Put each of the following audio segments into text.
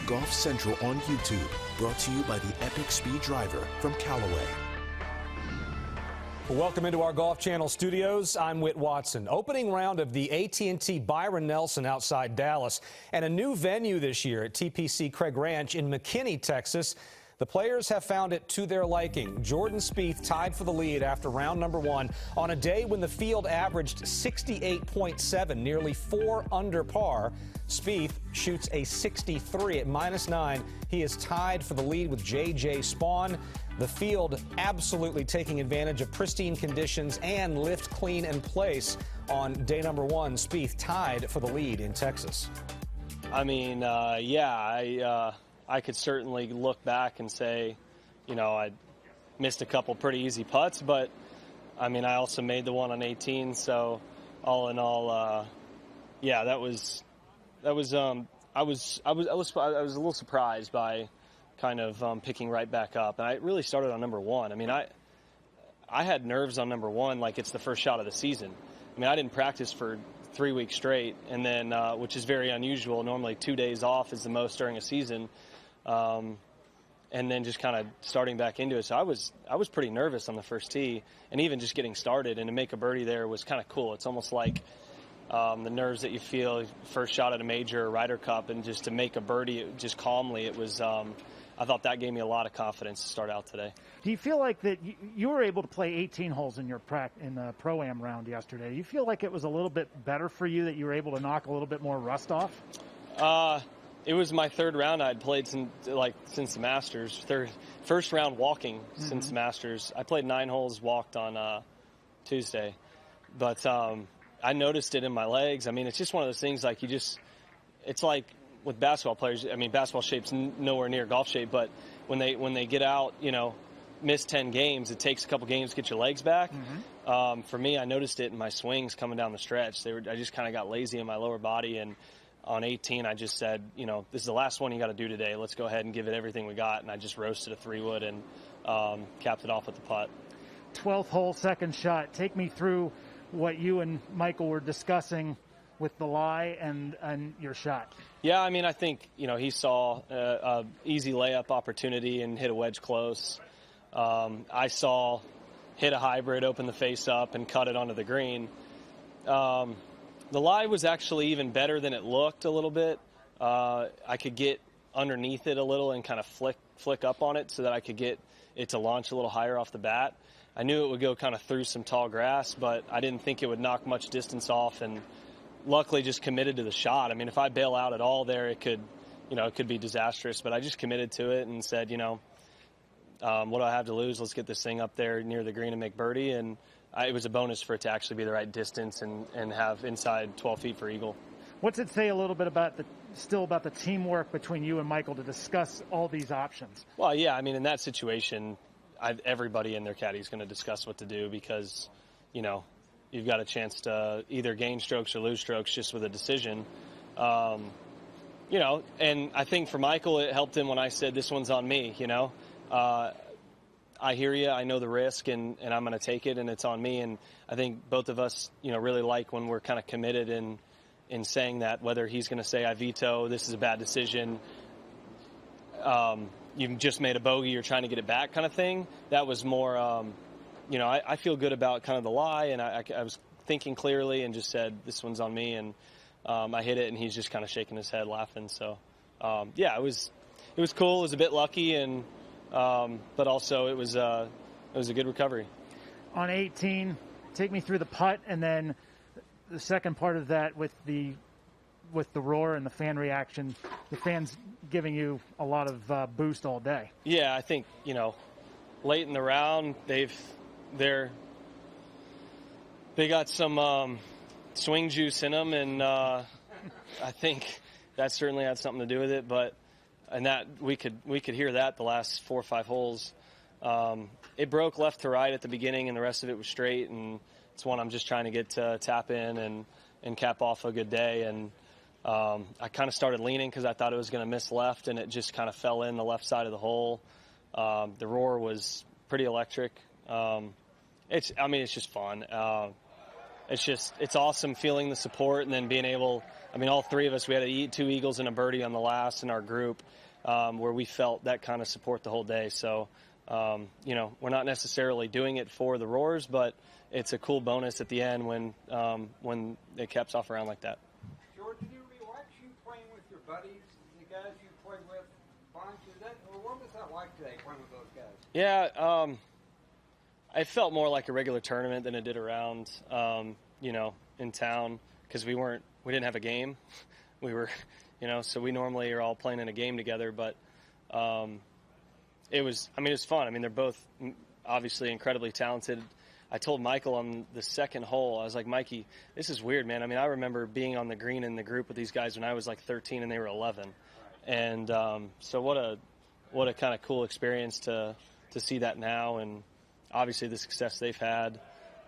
Golf Central on YouTube, brought to you by the Epic Speed Driver from Callaway. Welcome into our Golf Channel studios. I'm Whit Watson. Opening round of the AT&T Bryon Nelson outside Dallas, and a new venue this year at TPC Craig Ranch in McKinney, Texas. The players have found it to their liking. Jordan Spieth tied for the lead after round number 1 on a day when the field averaged 68.7, nearly 4 under par. Spieth shoots a 63 at -9. He is tied for the lead with J.J. Spaun. The field absolutely taking advantage of pristine conditions and lift, clean, and place on day number 1. Spieth tied for the lead in Texas. I mean, I could certainly look back and say, you know, I missed a couple pretty easy putts, but I mean, I also made the one on 18. So all in all, yeah, I was a little surprised by kind of picking right back up. And I really started on number 1. I mean, I had nerves on number 1 like it's the first shot of the season. I mean, I didn't practice for 3 weeks straight, and then which is very unusual. Normally 2 days off is the most during a season. And then just kind of starting back into it. So I was pretty nervous on the first tee, and even just getting started, and to make a birdie there was kind of cool. It's almost like the nerves that you feel first shot at a major or Ryder Cup, and just to make a birdie just calmly, it was I thought that gave me a lot of confidence to start out today. Do you feel like that you were able to play 18 holes in the Pro-Am round yesterday? Do you feel like it was a little bit better for you that you were able to knock a little bit more rust off? It was my third round I'd played since the Masters. First round walking since the Masters. I played 9 holes, walked on Tuesday. But I noticed it in my legs. I mean, it's just one of those things like it's like with basketball players. I mean, basketball shape's nowhere near golf shape, but when they get out, you know, miss 10 games, it takes a couple games to get your legs back. For me, I noticed it in my swings coming down the stretch. I just kind of got lazy in my lower body, and on 18, I just said, you know, this is the last one you got to do today. Let's go ahead and give it everything we got. And I just roasted a 3-wood and capped it off with the putt. 12th hole, second shot. Take me through what you and Michael were discussing with the lie and your shot. Yeah, I mean, I think, you know, he saw a easy layup opportunity and hit a wedge close. I saw hit a hybrid, open the face up, and cut it onto the green. The lie was actually even better than it looked a little bit. I could get underneath it a little and kind of flick up on it so that I could get it to launch a little higher off the bat. I knew it would go kind of through some tall grass, but I didn't think it would knock much distance off, and luckily just committed to the shot. I mean, if I bail out at all there, it could be disastrous, but I just committed to it and said, you know, what do I have to lose? Let's get this thing up there near the green and make birdie. And it was a bonus for it to actually be the right distance and have inside 12 feet for eagle. What's it say a little bit about the teamwork between you and Michael to discuss all these options? Well, yeah, I mean, in that situation, everybody in their caddy is going to discuss what to do, because, you know, you've got a chance to either gain strokes or lose strokes just with a decision. You know, and I think for Michael, it helped him when I said, this one's on me, you know. I hear you. I know the risk, and I'm going to take it, and it's on me. And I think both of us, you know, really like when we're kind of committed in saying that, whether he's going to say, I veto, this is a bad decision, you've just made a bogey, you're trying to get it back kind of thing. That was more, you know, I feel good about kind of the lie, and I was thinking clearly and just said, this one's on me, and I hit it, and he's just kind of shaking his head laughing. So, yeah, it was cool. It was a bit lucky, and but also it was a good recovery. On 18, take me through the putt, and then the second part of that with the roar and the fan reaction. The fans giving you a lot of boost all day. Yeah, I think, you know, late in the round they got some swing juice in them, and I think that certainly had something to do with it. But and that we could hear that the last 4 or 5 holes. It broke left to right at the beginning, and the rest of it was straight. And it's one I'm just trying to get to tap in and cap off a good day. And I kind of started leaning because I thought it was going to miss left, and it just kind of fell in the left side of the hole. The roar was pretty electric. It's just fun. it's awesome feeling the support and then being able, I mean, all three of us, we had 2 eagles and a birdie on the last in our group, where we felt that kind of support the whole day. So, you know, we're not necessarily doing it for the roars, but it's a cool bonus at the end when it caps off around like that. Jordan, did you watch you playing with your buddies, the guys you played with? What was that like today, playing with those guys? Yeah, it felt more like a regular tournament than it did around, you know, in town, because we didn't have a game. We were, you know, so we normally are all playing in a game together, but it was fun. I mean, they're both obviously incredibly talented. I told Michael on the second hole, I was like, Mikey, this is weird, man. I mean, I remember being on the green in the group with these guys when I was like 13 and they were 11. And so what a kind of cool experience to see that now, and obviously the success they've had.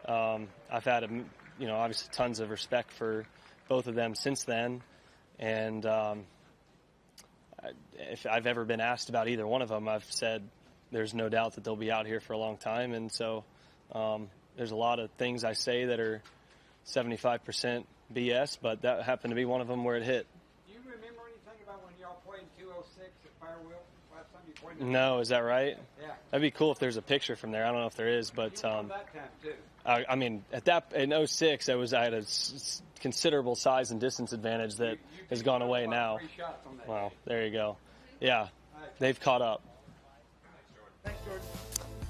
I've had, you know, obviously tons of respect for both of them since then. And if I've ever been asked about either one of them, I've said there's no doubt that they'll be out here for a long time. And so there's a lot of things I say that are 75% BS, but that happened to be one of them where it hit. Do you remember anything about when y'all played in 206 at Firewheel? Last time you played? No, is that right? Yeah. That'd be cool if there's a picture from there. I don't know if there is, but that time too. I mean, in 06, I had a considerable size and distance advantage that has gone away now. 3 shots on that Wow, day. there you go. Yeah, they've caught up. Thanks, Jordan.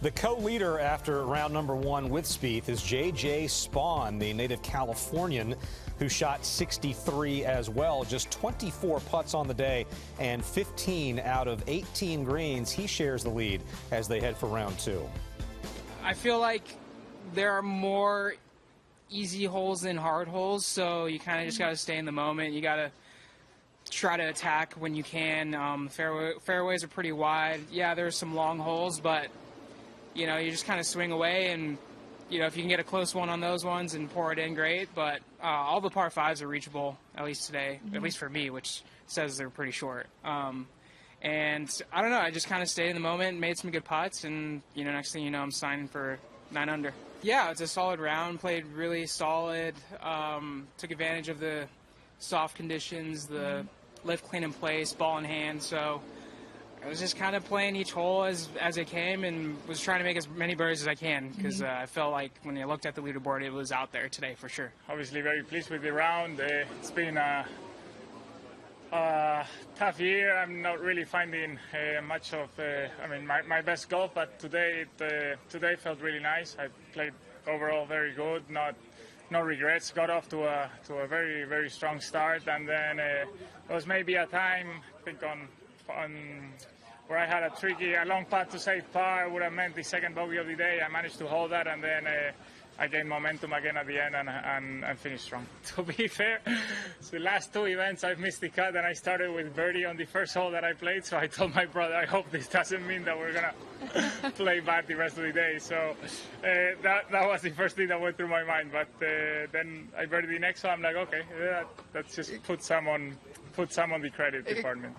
The co-leader after round number 1 with Spieth is J.J. Spaun, the native Californian who shot 63 as well. Just 24 putts on the day and 15 out of 18 greens. He shares the lead as they head for round 2. I feel like there are more easy holes than hard holes, so you kind of just got to stay in the moment. You got to try to attack when you can. Fairways are pretty wide. Yeah, there's some long holes, but you know, you just kind of swing away, and you know, if you can get a close one on those ones and pour it in, great. But all the par 5s are reachable, at least today, at least for me, which says they're pretty short. And I don't know, I just kind of stayed in the moment, made some good putts, and you know, next thing you know, I'm signing for 9 under. Yeah, it's a solid round, played really solid, took advantage of the soft conditions, the lift clean in place, ball in hand, so I was just kind of playing each hole as it came and was trying to make as many birdies as I can, because I felt like when I looked at the leaderboard, it was out there today for sure. Obviously very pleased with the round. It's been a tough year. I'm not really finding much of, my best golf, but today felt really nice. I played overall very good, no regrets. Got off to a very, very strong start, and then there was maybe a time, I think on where I had a long putt to save par, would have meant the second bogey of the day. I managed to hold that, and then I gained momentum again at the end and finished strong. To be fair, so the last 2 events I've missed the cut, and I started with birdie on the first hole that I played, so I told my brother, I hope this doesn't mean that we're going to play bad the rest of the day. So that was the first thing that went through my mind, but then I birdied the next one. I'm like, okay, let's just put some on the credit department.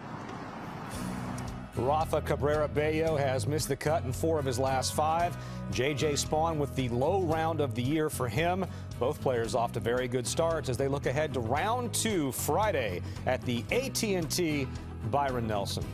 Rafa Cabrera Bello has missed the cut in 4 of his last 5. J.J. Spaun with the low round of the year for him. Both players off to very good starts as they look ahead to round 2 Friday at the AT&T Bryon Nelson.